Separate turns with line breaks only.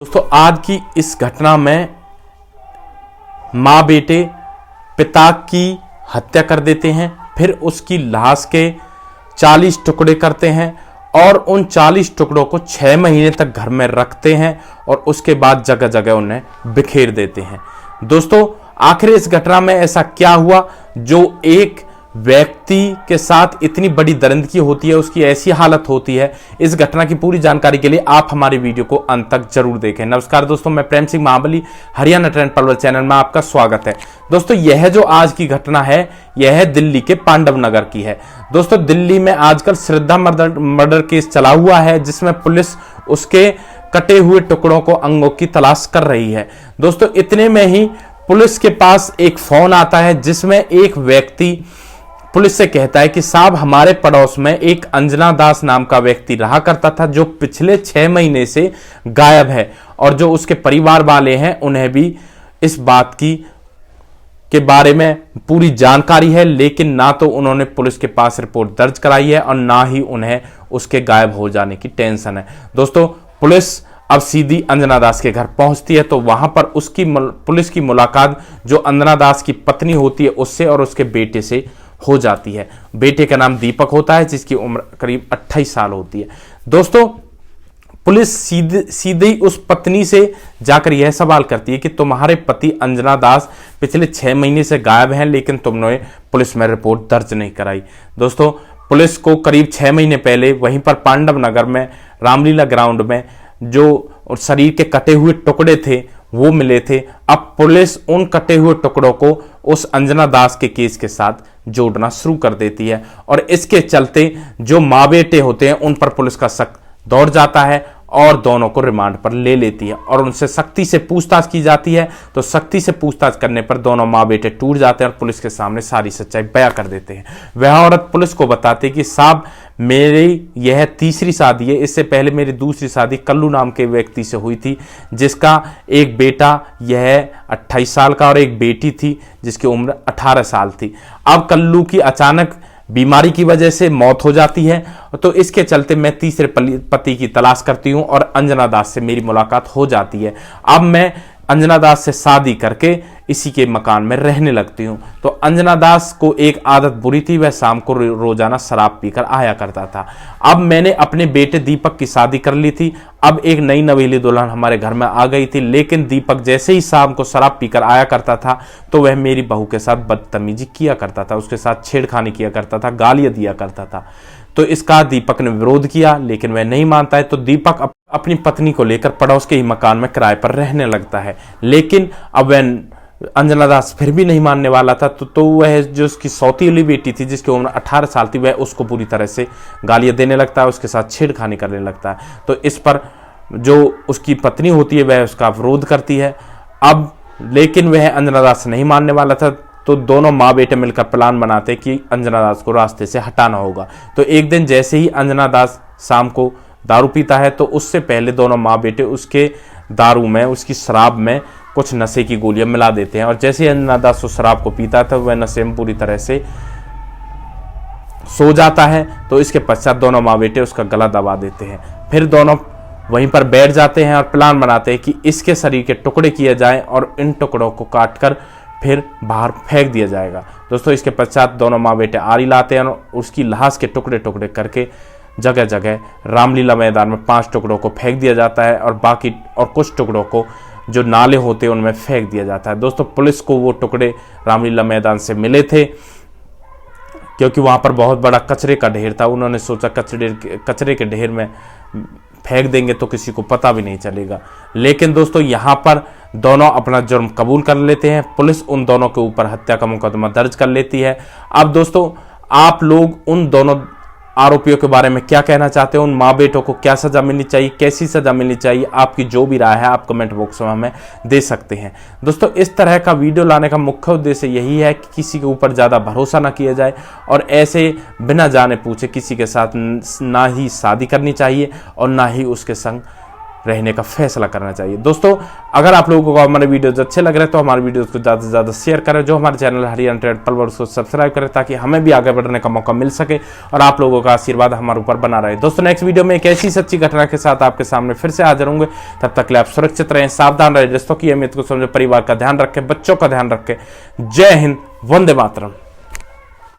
दोस्तों आज की इस घटना में माँ बेटे पिता की हत्या कर देते हैं, फिर उसकी लाश के 40 टुकड़े करते हैं और उन 40 टुकड़ों को 6 महीने तक घर में रखते हैं और उसके बाद जगह जगह उन्हें बिखेर देते हैं। दोस्तों आखिर इस घटना में ऐसा क्या हुआ जो एक व्यक्ति के साथ इतनी बड़ी दरिंदगी होती है, उसकी ऐसी हालत होती है। इस घटना की पूरी जानकारी के लिए आप हमारे वीडियो को अंत तक जरूर देखें। नमस्कार दोस्तों, मैं प्रेम सिंह महाबली, हरियाणा ट्रेंड पलवल चैनल में आपका स्वागत है। दोस्तों यह जो आज की घटना है यह दिल्ली के पांडव नगर की है। दोस्तों दिल्ली में आजकल श्रद्धा मर्डर केस चला हुआ है जिसमें पुलिस उसके कटे हुए टुकड़ों को अंगों की तलाश कर रही है। दोस्तों इतने में ही पुलिस के पास एक फोन आता है जिसमें एक व्यक्ति पुलिस से कहता है कि साहब हमारे पड़ोस में एक अंजना दास नाम का व्यक्ति रहा करता था जो पिछले 6 महीने से गायब है और जो उसके परिवार वाले हैं उन्हें भी इस बात के बारे में पूरी जानकारी है, लेकिन ना तो उन्होंने पुलिस के पास रिपोर्ट दर्ज कराई है और ना ही उन्हें उसके गायब हो जाने की टेंशन है। दोस्तों पुलिस अब सीधी अंजना दास के घर पहुंचती है तो वहां पर पुलिस की मुलाकात जो अंजना दास की पत्नी होती है उससे और उसके बेटे से हो जाती है। बेटे का नाम दीपक होता है जिसकी उम्र करीब 28 साल होती है। दोस्तों पुलिस सीधे ही उस पत्नी से जाकर यह सवाल करती है कि तुम्हारे पति अंजना दास पिछले 6 महीने से गायब हैं लेकिन तुमने पुलिस में रिपोर्ट दर्ज नहीं कराई। दोस्तों पुलिस को करीब 6 महीने पहले वहीं पर पांडव नगर में रामलीला ग्राउंड में जो शरीर के कटे हुए टुकड़े थे वो मिले थे। अब पुलिस उन कटे हुए टुकड़ों को उस अंजना दास के केस के साथ जोड़ना शुरू कर देती है और इसके चलते जो माँ बेटे होते हैं उन पर पुलिस का शक दौड़ जाता है और दोनों को रिमांड पर ले लेती है और उनसे सख्ती से पूछताछ की जाती है। तो सख्ती से पूछताछ करने पर दोनों माँ बेटे टूट जाते हैं और पुलिस के सामने सारी सच्चाई बयां कर देते हैं। वह औरत पुलिस को बताती है कि साहब मेरी यह तीसरी शादी है, इससे पहले मेरी दूसरी शादी कल्लू नाम के व्यक्ति से हुई थी जिसका एक बेटा यह 28 साल का और एक बेटी थी जिसकी उम्र 18 साल थी। अब कल्लू की अचानक बीमारी की वजह से मौत हो जाती है तो इसके चलते मैं तीसरे पति की तलाश करती हूं और अंजना दास से मेरी मुलाकात हो जाती है। अब मैं अंजना दास से शादी करके इसी के मकान में रहने लगती हूं। तो अंजना दास को एक आदत बुरी थी, वह शाम को रोजाना शराब पीकर आया करता था। अब मैंने अपने बेटे दीपक की शादी कर ली थी। अब एक नई नवेली दुल्हन हमारे घर में आ गई थी, लेकिन दीपक जैसे ही शाम को शराब पीकर आया करता था तो वह मेरी बहू के साथ बदतमीजी किया करता था, उसके साथ छेड़खानी किया करता था, गालियां दिया करता था। तो इसका दीपक ने विरोध किया लेकिन वह नहीं मानता है। तो दीपक अपनी पत्नी को लेकर पड़ोस के ही मकान में किराए पर रहने लगता है, लेकिन अब वह अंजना दास फिर भी नहीं मानने वाला था। तो वह जो उसकी सौतीली बेटी थी जिसकी उम्र 18 साल थी वह उसको पूरी तरह से गालियां देने लगता है, उसके साथ छेड़खानी करने लगता है। तो इस पर जो उसकी पत्नी होती है वह उसका विरोध करती है। अब लेकिन वह अंजना दास नहीं मानने वाला था तो दोनों माँ बेटे मिलकर प्लान बनाते कि अंजना दास को रास्ते से हटाना होगा। तो एक दिन जैसे ही अंजना दास शाम को दारू पीता है तो उससे पहले दोनों माँ बेटे उसके दारू में, उसकी शराब में कुछ नशे की गोलियां मिला देते हैं और जैसे ही अंजना दास उस शराब को पीता था वह नशे में पूरी तरह से सो जाता है। तो इसके पश्चात दोनों माँ बेटे उसका गला दबा देते हैं। फिर दोनों वहीं पर बैठ जाते हैं और प्लान बनाते हैं कि इसके शरीर के टुकड़े किए जाएं और इन टुकड़ों को काटकर फिर बाहर फेंक दिया जाएगा। दोस्तों इसके पश्चात दोनों माँ बेटे आरी लाते हैं और उसकी लाश के टुकड़े टुकड़े करके जगह जगह रामलीला मैदान में 5 टुकड़ों को फेंक दिया जाता है और बाकी और कुछ टुकड़ों को जो नाले होते हैं उनमें फेंक दिया जाता है। दोस्तों पुलिस को वो टुकड़े रामलीला मैदान से मिले थे क्योंकि वहां पर बहुत बड़ा कचरे का ढेर था। उन्होंने सोचा कचरे के ढेर में फेंक देंगे तो किसी को पता भी नहीं चलेगा, लेकिन दोस्तों यहाँ पर दोनों अपना जुर्म कबूल कर लेते हैं। पुलिस उन दोनों के ऊपर हत्या का मुकदमा दर्ज कर लेती है। अब दोस्तों आप लोग उन दोनों आरोपियों के बारे में क्या कहना चाहते हो, उन माँ बेटों को क्या सजा मिलनी चाहिए, कैसी सजा मिलनी चाहिए, आपकी जो भी राय है आप कमेंट बॉक्स में हमें दे सकते हैं। दोस्तों इस तरह का वीडियो लाने का मुख्य उद्देश्य यही है कि किसी के ऊपर ज़्यादा भरोसा ना किया जाए और ऐसे बिना जाने पूछे किसी के साथ ना ही शादी करनी चाहिए और ना ही उसके संग रहने का फैसला करना चाहिए। दोस्तों, अगर आप लोगों को हमारे वीडियोस अच्छे लग रहे हैं तो हमारे वीडियोस को ज़्यादा से ज़्यादा शेयर करें, जो हमारे चैनल हरियाणा ट्रेड पल उसको सब्सक्राइब करें, ताकि हमें भी आगे बढ़ने का मौका मिल सके और आप लोगों का आशीर्वाद हमारे ऊपर बना रहे। दोस्तों, नेक्स्ट वीडियो में एक ऐसी सच्ची घटना के साथ आपके सामने फिर से हाजिर होंगे। तब तक के लिए आप सुरक्षित रहें, सावधान रहें, रिश्तों की अहमियत को समझे, परिवार का ध्यान रखें, बच्चों का ध्यान रखें। जय हिंद, वंदे मातरम।